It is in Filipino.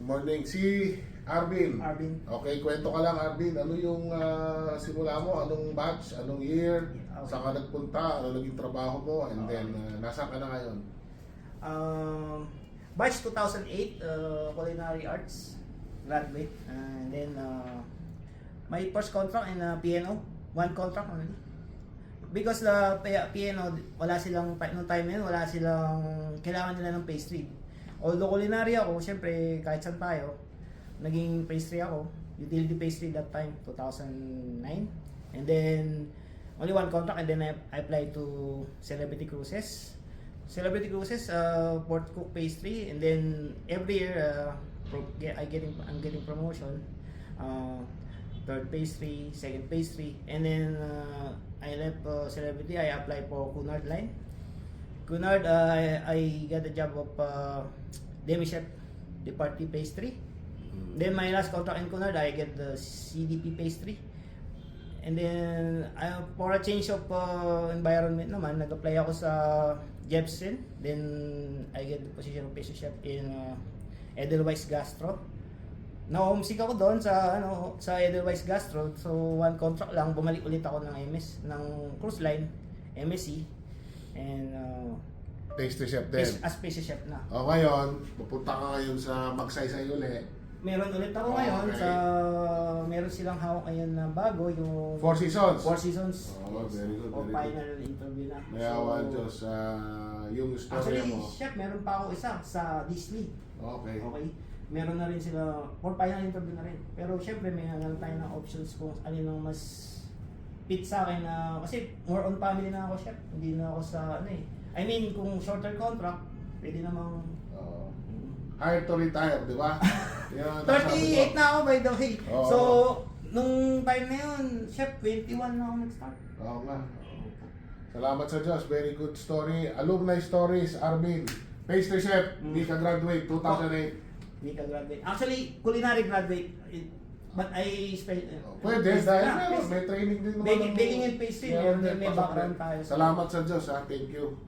Good morning. Si Arvin. Arvin. Okay, kwento ka lang Arvin. Ano yung simula mo? Anong batch? Anong year? Okay. Saan ka nagpunta? Ano naging trabaho mo? And then, nasaan ka na ngayon? Batch 2008, Culinary Arts, graduate. And then, my first contract in PNO, one contract only. Because the PNO, wala silang, noong time na yun, wala silang, kailangan nila ng pastry. Although culinary ako, syempre kahit saan tayo, naging pastry ako, utility pastry that time, 2009. And then, only one contract and then I applied to Celebrity Cruises. Celebrity Cruises, port cook pastry, and then every year, I'm getting promotion. Third pastry, second pastry, and then I left Celebrity. I applied for Cunard line. Cunard, I got the job of demi chef, the party pastry. Then my last contract in Cunard, I get the CDP pastry. And then for a change of environment naman, nag-apply ako sa Jebsen. Then I get the position of pastry chef in Edelweiss Gastro. Na-homesick ako doon sa Edelweiss Gastro. So one contract lang, bumalik ulit ako ng MS, ng cruise line, MSC. And Pastry chef din. as pastry chef na. O ngayon, pupunta ka ngayon sa Magsaysay uli. Meron ulit ako ngayon Okay. sa meron silang hawak ngayon na bago yung Four Seasons. Four Seasons. Oh, very good, O very final interview na. May awa Diyos. Yung story Actually, mo. chef, meron pa ako isa sa Disney. Okay. Okay. Meron na rin sila for final interview na rin. Pero syempre may hangal tayo ng options kung alin ang mas fit sa akin na kasi more on family na ako, chef. Hindi na ako sa I mean, kung shorter contract, pwede namang Hire to retire, di ba? Yan, 38 na ako by the way. Oo. So, nung time na yun, chef, 21 na ako nag-start. Oo nga. Salamat sa Diyos. Very good story. Alumni stories, Arvin. Pastry chef, hindi ka graduate, 2008. Hindi ka graduate. Actually, culinary graduate. But Pwede, dahil meron. May training din naman. Baking and pastry, may background tayo. Salamat sa Diyos, ha. Thank you.